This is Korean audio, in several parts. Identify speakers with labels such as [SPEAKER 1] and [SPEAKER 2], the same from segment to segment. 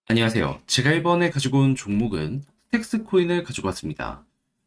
[SPEAKER 1] 안녕하세요. 제가 이번에 가지고 온 종목은 스택스 코인을 가지고 왔습니다.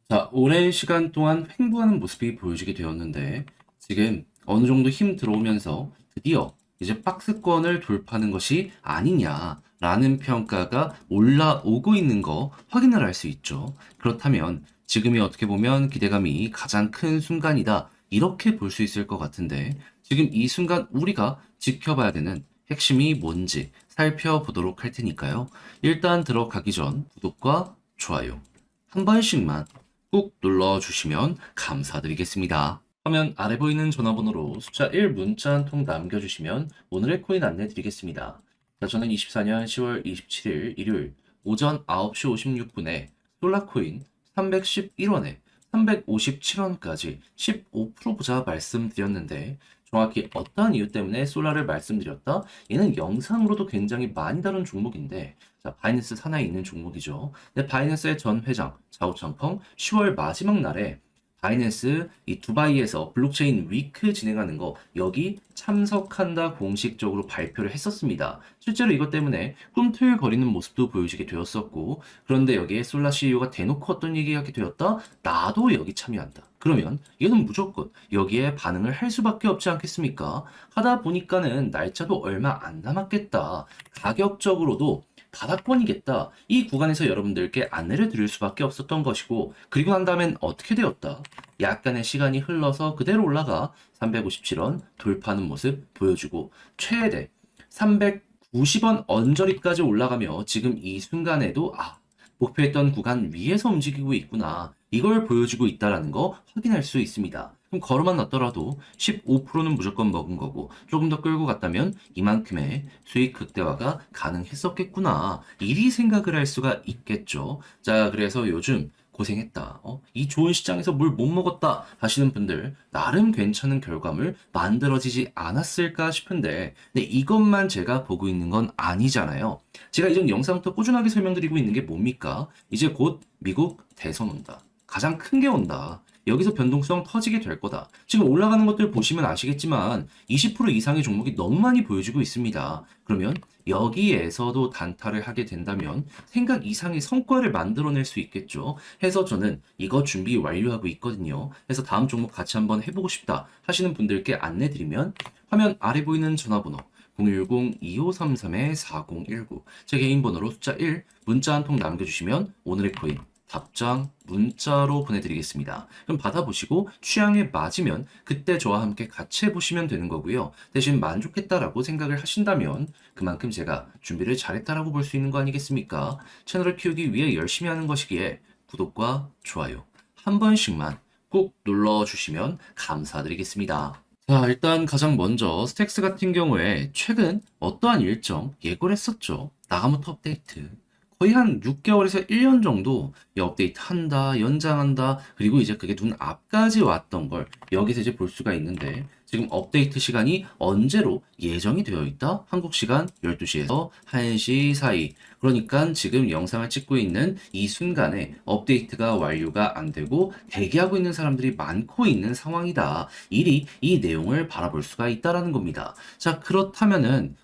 [SPEAKER 1] 자, 오랜 시간 동안 횡보하는 모습이 보여지게 되었는데 지금 어느 정도 힘 들어오면서 드디어 이제 박스권을 돌파하는 것이 아니냐라는 평가가 올라오고 있는 거 확인을 할 수 있죠. 그렇다면 지금이 어떻게 보면 기대감이 가장 큰 순간이다. 이렇게 볼 수 있을 것 같은데 지금 이 순간 우리가 지켜봐야 되는 핵심이 뭔지 살펴보도록 할 테니까요. 일단 들어가기 전 구독과 좋아요 한 번씩만 꾹 눌러주시면 감사드리겠습니다. 화면 아래 보이는 전화번호로 숫자 1 문자 한 통 남겨주시면 오늘의 코인 안내 드리겠습니다. 자, 저는 24년 10월 27일 일요일 오전 9시 56분에 솔라코인 311원에 357원까지 15% 보자 말씀드렸는데 정확히 어떠한 이유 때문에 솔라를 말씀드렸다? 얘는 영상으로도 굉장히 많이 다룬 종목인데 자, 바이낸스 산하에 있는 종목이죠. 근데 바이낸스의 전 회장 자오창펑 10월 마지막 날에 바이낸스 이 두바이에서 블록체인 위크 진행하는 거 여기 참석한다 공식적으로 발표를 했었습니다. 실제로 이것 때문에 꿈틀거리는 모습도 보여지게 되었었고 그런데 여기에 솔라 CEO가 대놓고 어떤 얘기하게 되었다? 나도 여기 참여한다. 그러면 얘는 무조건 여기에 반응을 할 수밖에 없지 않겠습니까? 하다 보니까는 날짜도 얼마 안 남았겠다. 가격적으로도 바닥권이겠다. 이 구간에서 여러분들께 안내를 드릴 수밖에 없었던 것이고 그리고 난 다음엔 어떻게 되었다? 약간의 시간이 흘러서 그대로 올라가 357원 돌파하는 모습 보여주고 최대 390원 언저리까지 올라가며 지금 이 순간에도 목표했던 구간 위에서 움직이고 있구나. 이걸 보여주고 있다라는 거 확인할 수 있습니다. 그럼 걸어만 놨더라도 15%는 무조건 먹은 거고 조금 더 끌고 갔다면 이만큼의 수익 극대화가 가능했었겠구나. 이리 생각을 할 수가 있겠죠. 자, 그래서 요즘 고생했다. 이 좋은 시장에서 물 못 먹었다 하시는 분들 나름 괜찮은 결과물 만들어지지 않았을까 싶은데 근데 이것만 제가 보고 있는 건 아니잖아요. 제가 이전 영상부터 꾸준하게 설명드리고 있는 게 뭡니까? 이제 곧 미국 대선 온다. 가장 큰 게 온다. 여기서 변동성 터지게 될 거다. 지금 올라가는 것들 보시면 아시겠지만 20% 이상의 종목이 너무 많이 보여지고 있습니다. 그러면 여기에서도 단타를 하게 된다면 생각 이상의 성과를 만들어낼 수 있겠죠. 해서 저는 이거 준비 완료하고 있거든요. 그래서 다음 종목 같이 한번 해보고 싶다 하시는 분들께 안내드리면 화면 아래 보이는 전화번호 010-2533-4019 제 개인 번호로 숫자 1 문자 한 통 남겨주시면 오늘의 코인 답장 문자로 보내드리겠습니다. 그럼 받아보시고 취향에 맞으면 그때 저와 함께 같이 해보시면 되는 거고요. 대신 만족했다라고 생각을 하신다면 그만큼 제가 준비를 잘했다라고 볼 수 있는 거 아니겠습니까? 채널을 키우기 위해 열심히 하는 것이기에 구독과 좋아요 한 번씩만 꼭 눌러주시면 감사드리겠습니다. 자, 일단 가장 먼저 스택스 같은 경우에 최근 어떠한 일정 예고를 했었죠. 나가모토 업데이트. 거의 한 6개월에서 1년 정도 이 업데이트 한다, 연장한다, 그리고 이제 그게 눈 앞까지 왔던 걸 여기서 이제 볼 수가 있는데 지금 업데이트 시간이 언제로 예정이 되어 있다? 한국 시간 12시에서 1시 사이. 그러니까 지금 영상을 찍고 있는 이 순간에 업데이트가 완료가 안 되고 대기하고 있는 사람들이 많고 있는 상황이다. 이리 이 내용을 바라볼 수가 있다라는 겁니다. 자, 그렇다면은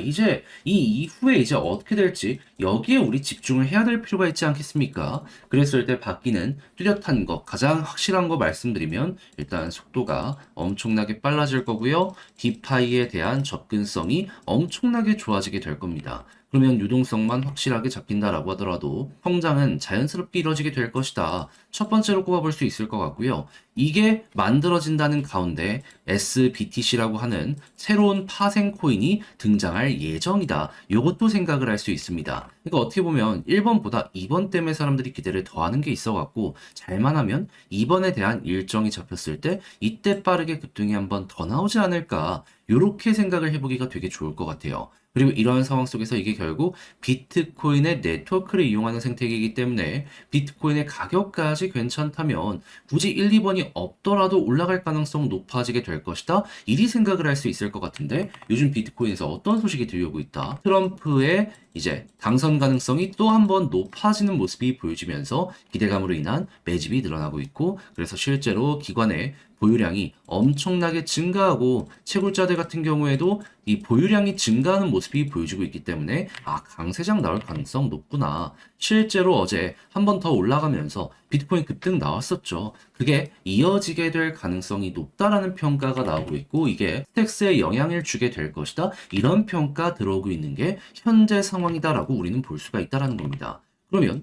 [SPEAKER 1] 이제 이 이후에 이제 어떻게 될지 여기에 우리 집중을 해야 될 필요가 있지 않겠습니까? 그랬을 때 바뀌는 뚜렷한 거, 가장 확실한 거 말씀드리면 일단 속도가 엄청나게 빨라질 거고요. 디파이에 대한 접근성이 엄청나게 좋아지게 될 겁니다. 그러면 유동성만 확실하게 잡힌다라고 하더라도 성장은 자연스럽게 이루어지게 될 것이다. 첫 번째로 꼽아볼 수 있을 것 같고요. 이게 만들어진다는 가운데 SBTC라고 하는 새로운 파생 코인이 등장할 예정이다. 이것도 생각을 할 수 있습니다. 그러니까 어떻게 보면 1번보다 2번 때문에 사람들이 기대를 더하는 게 있어갖고 잘만 하면 2번에 대한 일정이 잡혔을 때 이때 빠르게 급등이 한번 더 나오지 않을까. 이렇게 생각을 해보기가 되게 좋을 것 같아요. 그리고 이러한 상황 속에서 이게 결국 비트코인의 네트워크를 이용하는 생태계이기 때문에 비트코인의 가격까지 괜찮다면 굳이 1, 2번이 없더라도 올라갈 가능성 높아지게 될 것이다. 이리 생각을 할 수 있을 것 같은데 요즘 비트코인에서 어떤 소식이 들려오고 있다. 트럼프의 이제 당선 가능성이 또 한 번 높아지는 모습이 보여지면서 기대감으로 인한 매집이 늘어나고 있고, 그래서 실제로 기관의 보유량이 엄청나게 증가하고 채굴자들 같은 경우에도 이 보유량이 증가하는 모습이 보여지고 있기 때문에 강세장 나올 가능성 높구나. 실제로 어제 한 번 더 올라가면서 비트코인 급등 나왔었죠. 그게 이어지게 될 가능성이 높다라는 평가가 나오고 있고, 이게 스택스에 영향을 주게 될 것이다. 이런 평가 들어오고 있는 게 현재 상황이다라고 우리는 볼 수가 있다라는 겁니다. 그러면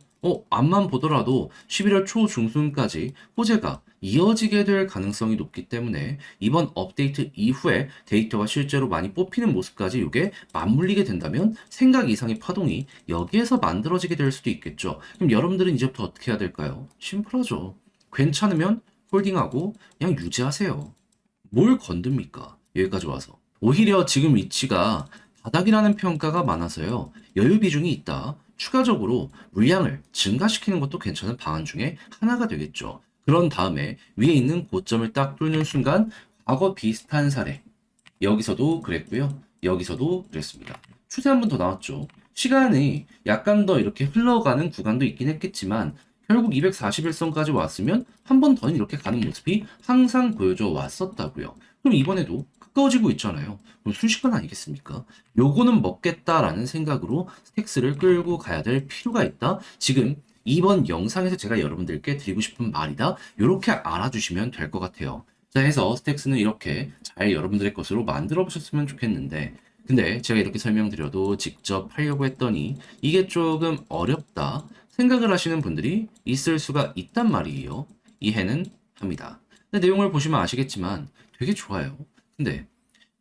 [SPEAKER 1] 앞만 보더라도 11월 초 중순까지 호재가 이어지게 될 가능성이 높기 때문에 이번 업데이트 이후에 데이터가 실제로 많이 뽑히는 모습까지 이게 맞물리게 된다면 생각 이상의 파동이 여기에서 만들어지게 될 수도 있겠죠. 그럼 여러분들은 이제부터 어떻게 해야 될까요? 심플하죠. 괜찮으면 홀딩하고 그냥 유지하세요. 뭘 건듭니까? 여기까지 와서. 오히려 지금 위치가 바닥이라는 평가가 많아서요. 여유 비중이 있다. 추가적으로 물량을 증가시키는 것도 괜찮은 방안 중에 하나가 되겠죠. 그런 다음에 위에 있는 고점을 딱 뚫는 순간 과거 비슷한 사례. 여기서도 그랬고요. 여기서도 그랬습니다. 추세 한 번 더 나왔죠. 시간이 약간 더 이렇게 흘러가는 구간도 있긴 했겠지만 결국 241선까지 왔으면 한 번 더는 이렇게 가는 모습이 항상 보여져 왔었다고요. 그럼 이번에도 가까워지고 있잖아요. 그럼 순식간 아니겠습니까? 요거는 먹겠다라는 생각으로 스택스를 끌고 가야 될 필요가 있다. 지금 이번 영상에서 제가 여러분들께 드리고 싶은 말이다. 이렇게 알아주시면 될 것 같아요. 자, 해서 스택스는 이렇게 잘 여러분들의 것으로 만들어 보셨으면 좋겠는데, 근데 제가 이렇게 설명드려도 직접 하려고 했더니 이게 조금 어렵다 생각을 하시는 분들이 있을 수가 있단 말이에요. 이해는 합니다. 근데 내용을 보시면 아시겠지만 되게 좋아요. 근데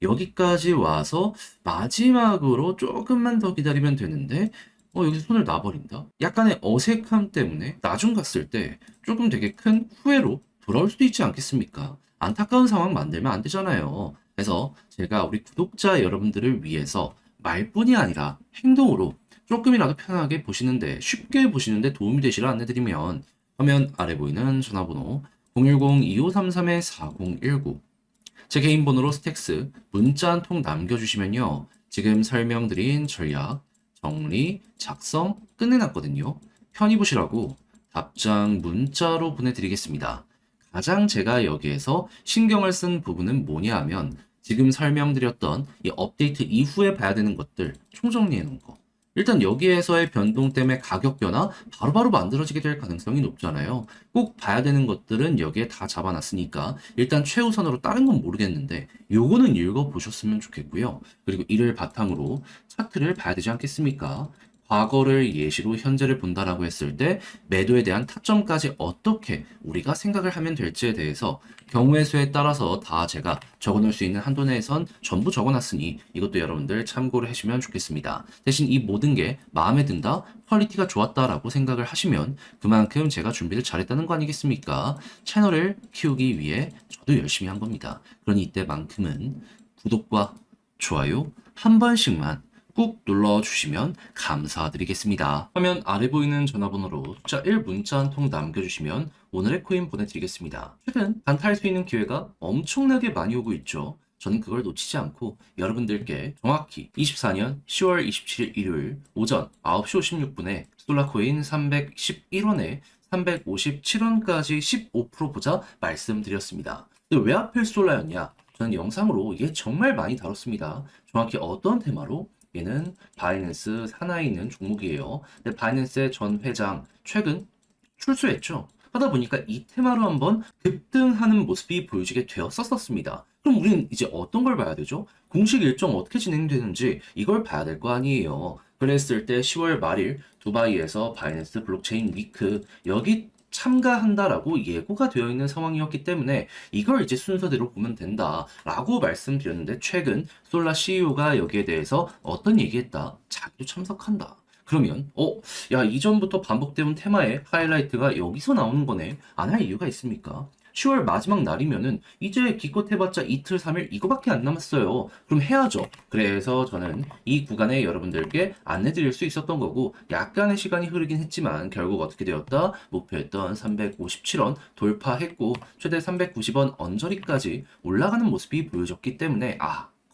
[SPEAKER 1] 여기까지 와서 마지막으로 조금만 더 기다리면 되는데 여기서 손을 놔버린다? 약간의 어색함 때문에 나중 갔을 때 조금 되게 큰 후회로 돌아올 수도 있지 않겠습니까? 안타까운 상황 만들면 안 되잖아요. 그래서 제가 우리 구독자 여러분들을 위해서 말뿐이 아니라 행동으로 조금이라도 편하게 보시는데, 쉽게 보시는데 도움이 되시라 안내드리면, 화면 아래 보이는 전화번호 010-2533-4019, 제 개인 번호로 스택스 문자 한 통 남겨주시면요, 지금 설명드린 전략 정리, 작성 끝내놨거든요. 편히 보시라고 답장 문자로 보내드리겠습니다. 가장 제가 여기에서 신경을 쓴 부분은 뭐냐 하면 지금 설명드렸던 이 업데이트 이후에 봐야 되는 것들 총정리해 놓은 거. 일단 여기에서의 변동 때문에 가격 변화 바로바로 만들어지게 될 가능성이 높잖아요. 꼭 봐야 되는 것들은 여기에 다 잡아놨으니까 일단 최우선으로 다른 건 모르겠는데 요거는 읽어보셨으면 좋겠고요. 그리고 이를 바탕으로 차트를 봐야 되지 않겠습니까? 과거를 예시로 현재를 본다라고 했을 때 매도에 대한 타점까지 어떻게 우리가 생각을 하면 될지에 대해서 경우의 수에 따라서 다 제가 적어놓을 수 있는 한도 내에선 전부 적어놨으니 이것도 여러분들 참고를 해주시면 좋겠습니다. 대신 이 모든 게 마음에 든다, 퀄리티가 좋았다라고 생각을 하시면 그만큼 제가 준비를 잘했다는 거 아니겠습니까? 채널을 키우기 위해 저도 열심히 한 겁니다. 그러니 이때만큼은 구독과 좋아요 한 번씩만 꾹 눌러주시면 감사드리겠습니다. 화면 아래 보이는 전화번호로 숫자 1 문자 한 통 남겨주시면 오늘의 코인 보내드리겠습니다. 최근 단타할 수 있는 기회가 엄청나게 많이 오고 있죠. 저는 그걸 놓치지 않고 여러분들께 정확히 24년 10월 27일 일요일 오전 9시 56분에 솔라코인 311원에 357원까지 15% 보자 말씀드렸습니다. 근데 왜 하필 솔라였냐? 저는 영상으로 이게 정말 많이 다뤘습니다. 정확히 어떤 테마로? 얘는 바이낸스 산하에 있는 종목이에요. 근데 바이낸스의 전 회장 최근 출소했죠. 하다 보니까 이 테마로 한번 급등하는 모습이 보여지게 되었었습니다. 그럼 우리는 이제 어떤 걸 봐야 되죠? 공식 일정 어떻게 진행되는지 이걸 봐야 될 거 아니에요. 그랬을 때 10월 말일 두바이에서 바이낸스 블록체인 위크 여기 참가한다라고 예고가 되어 있는 상황이었기 때문에 이걸 이제 순서대로 보면 된다라고 말씀드렸는데 최근 솔라 CEO가 여기에 대해서 어떤 얘기했다? 자기도 참석한다. 그러면 야 이전부터 반복되는 테마의 하이라이트가 여기서 나오는 거네. 안 할 이유가 있습니까? 10월 마지막 날이면은 이제 기껏 해봤자 이틀 3일 이거밖에 안 남았어요. 그럼 해야죠. 그래서 저는 이 구간에 여러분들께 안내드릴 수 있었던 거고 약간의 시간이 흐르긴 했지만 결국 어떻게 되었다? 목표했던 357원 돌파했고 최대 390원 언저리까지 올라가는 모습이 보여졌기 때문에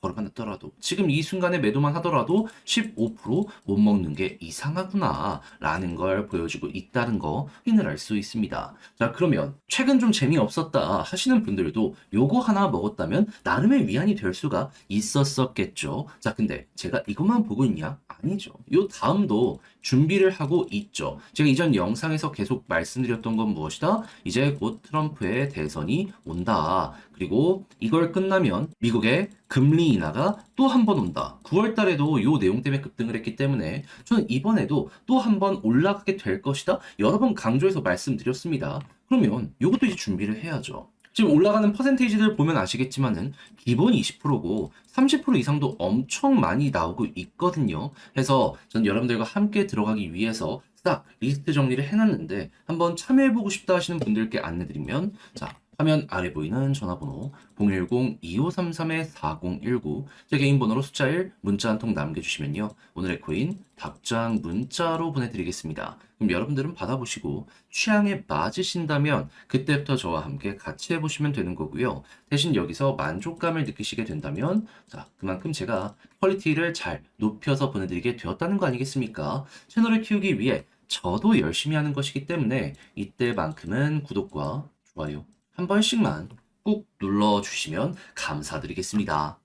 [SPEAKER 1] 걸어만 놨더라도 지금 이 순간에 매도만 하더라도 15%못 먹는 게 이상하구나 라는 걸 보여주고 있다는 거 확인을 할 수 있습니다. 자, 그러면 최근 좀 재미없었다 하시는 분들도 요거 하나 먹었다면 나름의 위안이 될 수가 있었었겠죠. 자, 근데 제가 이것만 보고 있냐? 아니죠. 요 다음도 준비를 하고 있죠. 제가 이전 영상에서 계속 말씀드렸던 건 무엇이다? 이제 곧 트럼프의 대선이 온다. 그리고 이걸 끝나면 미국의 금리 인하가 또 한 번 온다. 9월 달에도 요 내용 때문에 급등을 했기 때문에 저는 이번에도 또 한 번 올라가게 될 것이다. 여러 번 강조해서 말씀드렸습니다. 그러면 요것도 이제 준비를 해야죠. 지금 올라가는 퍼센테이지들 보면 아시겠지만은 기본 20%고 30% 이상도 엄청 많이 나오고 있거든요. 해서 전 여러분들과 함께 들어가기 위해서 딱 리스트 정리를 해놨는데 한번 참여해보고 싶다 하시는 분들께 안내드리면 자, 화면 아래 보이는 전화번호 010-2533-4019 제 개인 번호로 숫자 1 문자 한 통 남겨주시면요. 오늘의 코인 답장 문자로 보내드리겠습니다. 그럼 여러분들은 받아보시고 취향에 맞으신다면 그때부터 저와 함께 같이 해보시면 되는 거고요. 대신 여기서 만족감을 느끼시게 된다면 자, 그만큼 제가 퀄리티를 잘 높여서 보내드리게 되었다는 거 아니겠습니까? 채널을 키우기 위해 저도 열심히 하는 것이기 때문에 이때만큼은 구독과 좋아요 한 번씩만 꾹 눌러주시면 감사드리겠습니다.